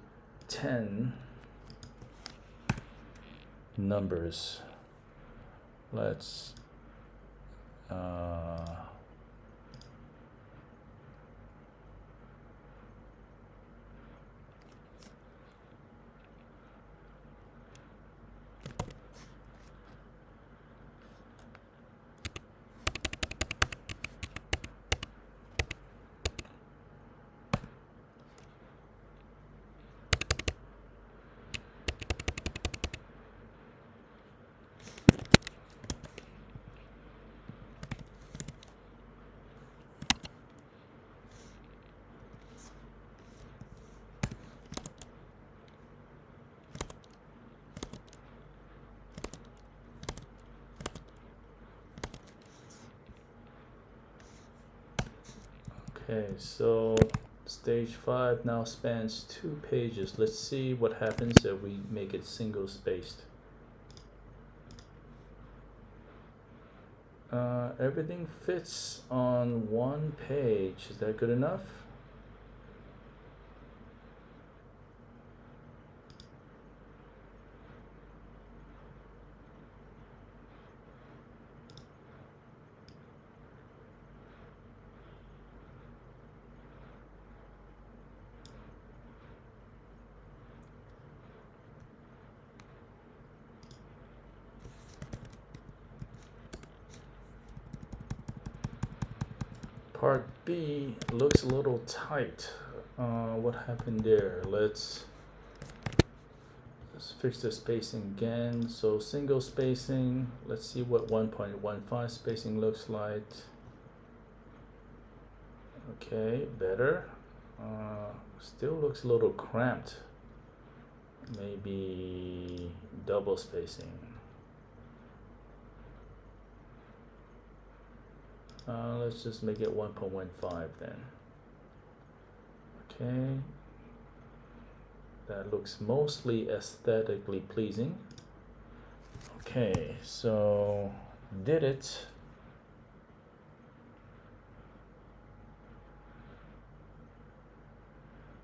10 numbers. Let's Okay, so stage 5 now spans 2 pages. Let's see what happens if we make it single spaced. Everything fits on 1 page. Is that good enough? Part B looks a little tight. What happened there? Let's fix the spacing again. So single spacing, let's see what 1.15 spacing looks like. Okay, better. Still looks a little cramped. Maybe double spacing. Let's just make it 1.15 then. Okay. That looks mostly aesthetically pleasing. Okay, so did it.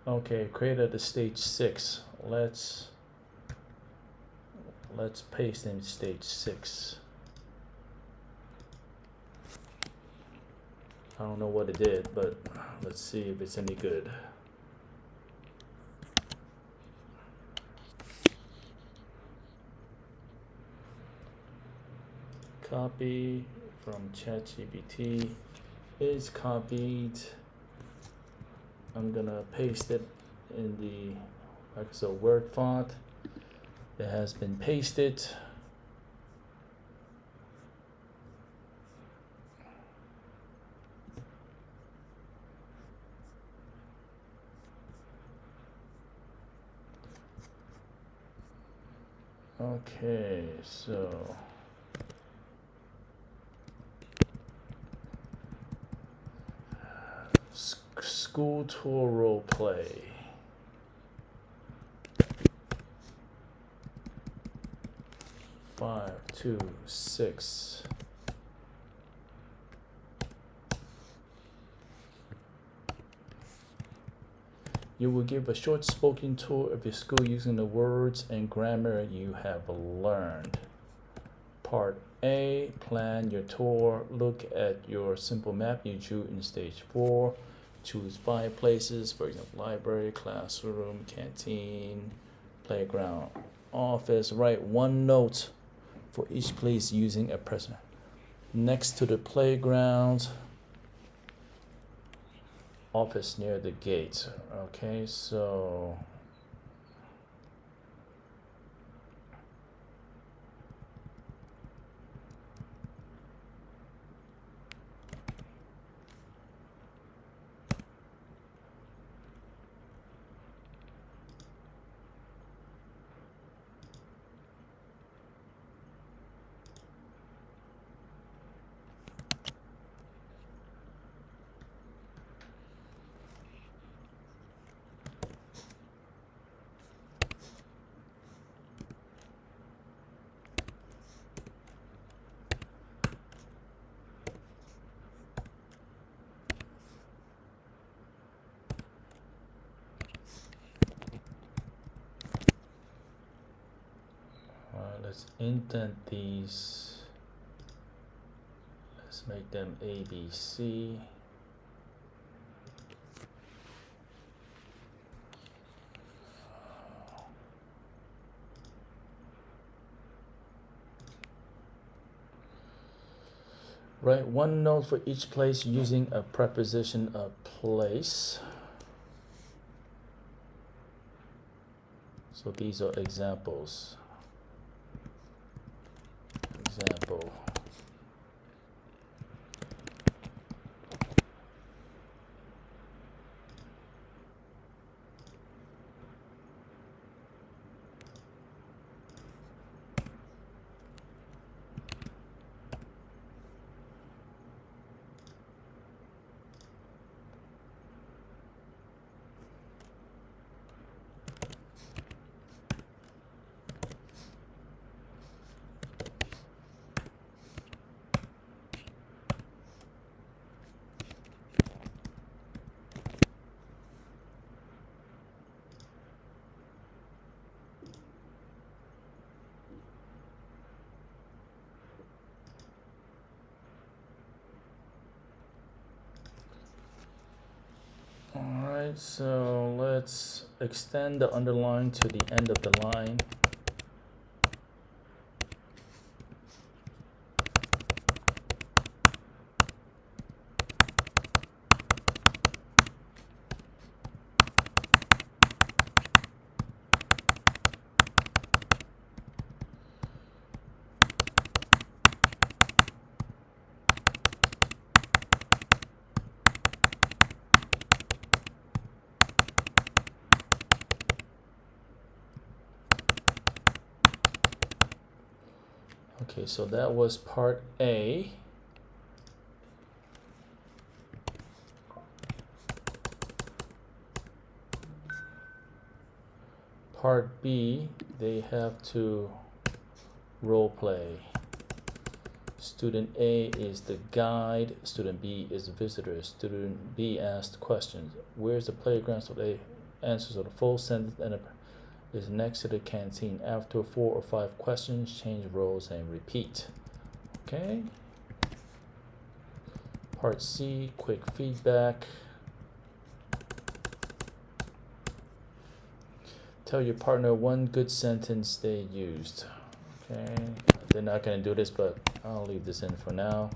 Okay, created the stage 6. Let's paste in stage 6. I don't know what it did, but let's see if it's any good. Copy from ChatGPT is copied. I'm gonna paste it in the Microsoft Word font. It has been pasted. Okay, so school tour role play. Five, 2, 6. You will give a short spoken tour of your school using the words and grammar you have learned. Part A, plan your tour. Look at your simple map you drew in stage 4. Choose 5 places, for example, library, classroom, canteen, playground, office. Write 1 note for each place using a present. Next to the playground, office near the gate. Okay, so let's indent these. Let's make them A, B, C. Write 1 note for each place using a preposition of place. So these are examples. Example. Alright, so let's extend the underline to the end of the line. Okay, so that was part A. Part B, they have to role play. Student A is the guide, student B is the visitor. Student B asked questions. Where's the playground? So they answers the full sentence and is next to the canteen. After 4 or 5 questions, change roles and repeat. Okay. Part C, quick feedback. Tell your partner one good sentence they used. Okay. They're not going to do this, but I'll leave this in for now.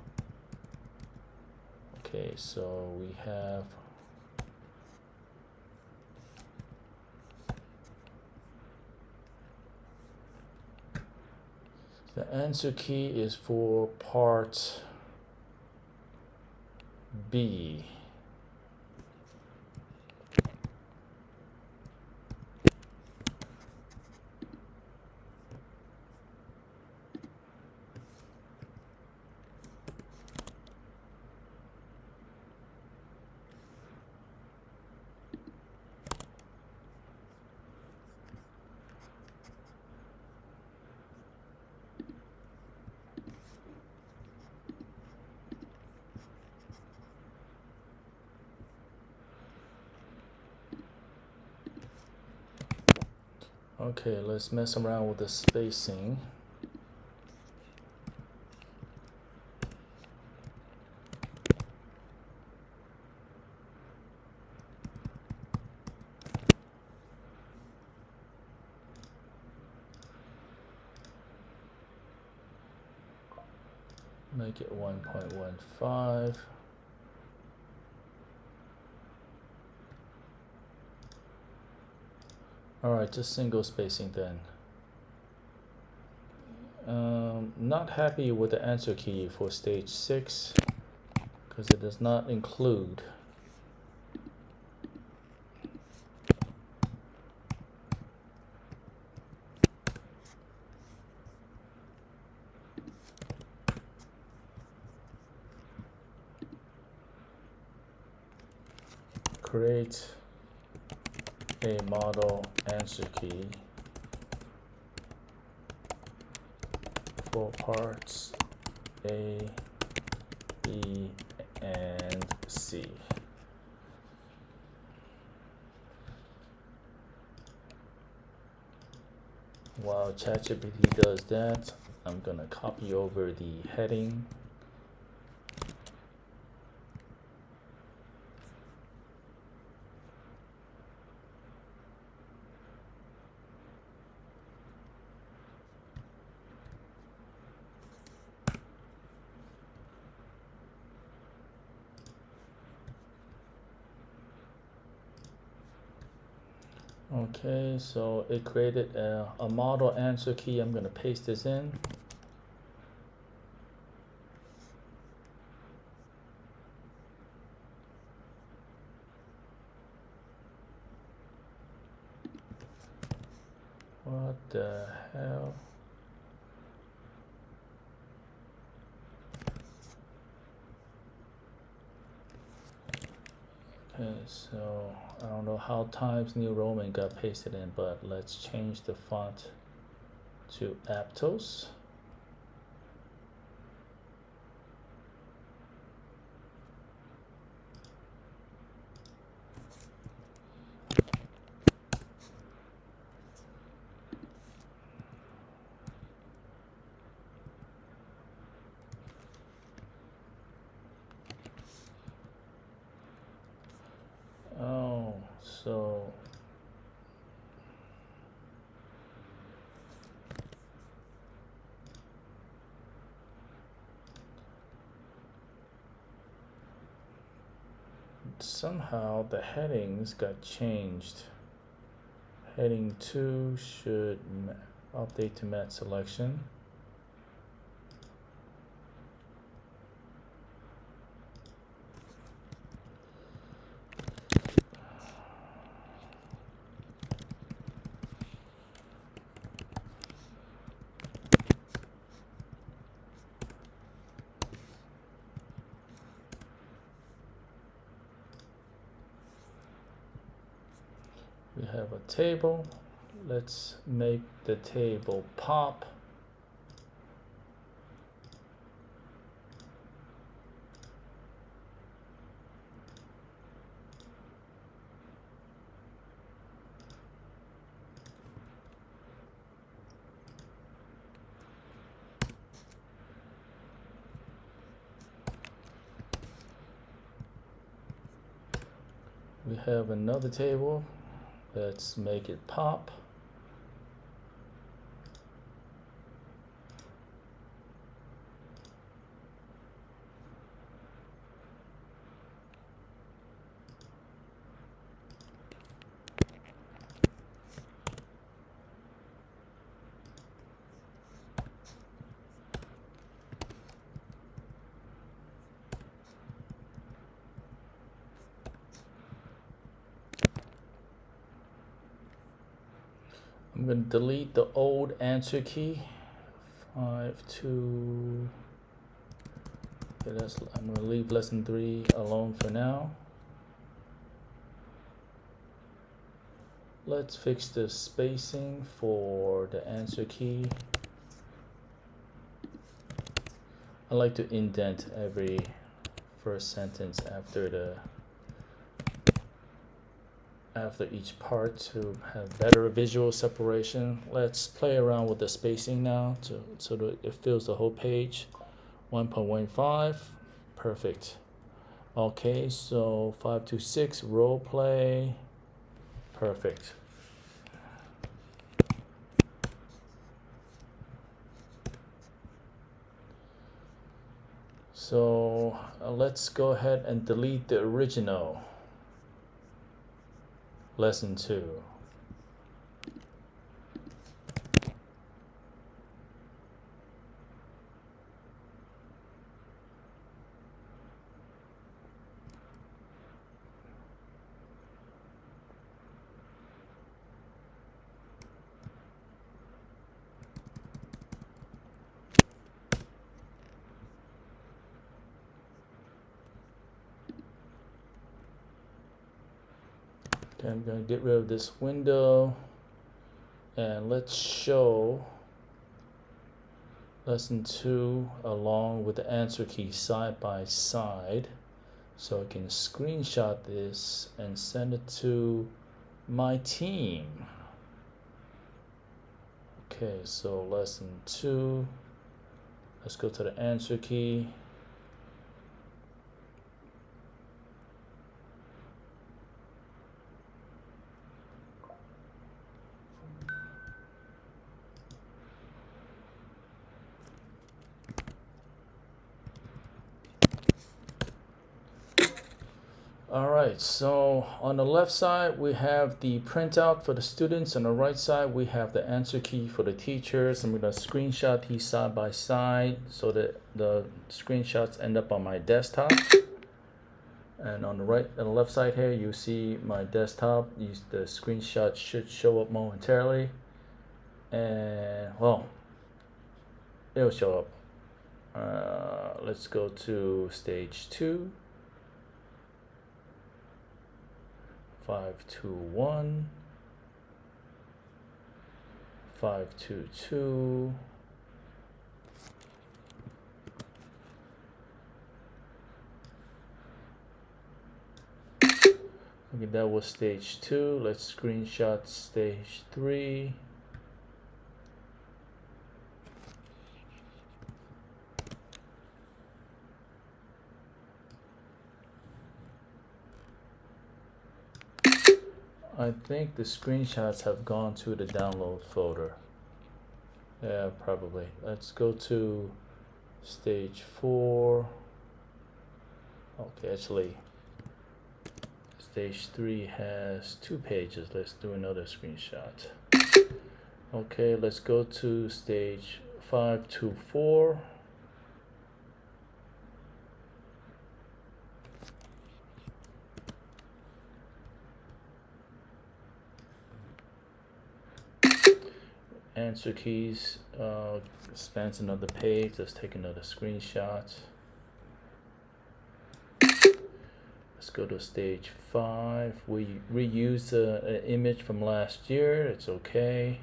Okay, so we have the answer key is for part B. Okay, let's mess around with the spacing. Make it 1.15. Alright, just single spacing then. Not happy with the answer key for stage 6 because it does not include create a model answer key for parts A, B, and C. While ChatGPT does that, I'm gonna copy over the heading. Okay, so it created a model answer key. I'm going to paste this in. What the hell? Okay, so I don't know how Times New Roman got pasted in, but let's change the font to Aptos. Oh, So somehow the headings got changed. Heading 2 should update to mat selection. We have a table. Let's make the table pop. We have another table. Let's make it pop. I'm going to delete the old answer key. 5, 2. Okay, I'm going to leave lesson 3 alone for now. Let's fix the spacing for the answer key. I like to indent every first sentence after each part to have better visual separation. Let's play around with the spacing now so that it fills the whole page. 1.15, perfect. Okay, so 5 to 6 role play, perfect. So let's go ahead and delete the original lesson 2. Okay, I'm going to get rid of this window and let's show lesson 2 along with the answer key side by side, so I can screenshot this and send it to my team. Okay, so lesson 2, let's go to the answer key. Alright, so on the left side we have the printout for the students. On the right side we have the answer key for the teachers. I'm going to screenshot these side by side so that the screenshots end up on my desktop. And on the left side here you see my desktop. The screenshot should show up momentarily. And well, it'll show up. Let's go to stage 2. 5, 2, 1, 5, 2, 2. Okay, that was stage 2. Let's screenshot stage 3. I think the screenshots have gone to the download folder. Yeah, probably. Let's go to stage 4. Okay, actually, stage 3 has 2 pages. Let's do another screenshot. Okay, let's go to stage 5 to 4. Answer keys spans another page. Let's take another screenshot. Let's go to stage 5. We reuse an image from last year. It's okay.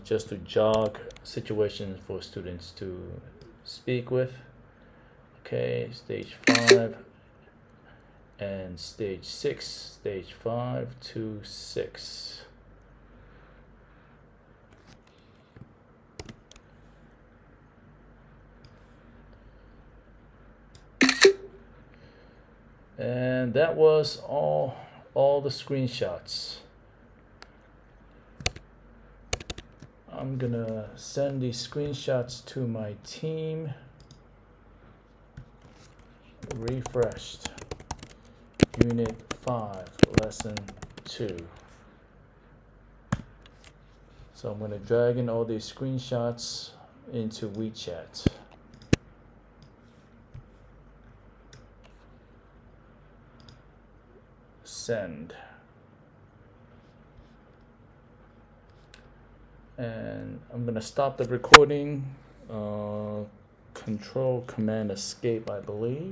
Just to jog situations for students to speak with. Okay, stage 5 and stage 6. Stage 5 to 6. And that was all the screenshots. I'm gonna send these screenshots to my team. Refreshed. Unit 5, lesson 2. So I'm gonna drag in all these screenshots into WeChat. Send. And I'm gonna stop the recording. Control Command Escape, I believe.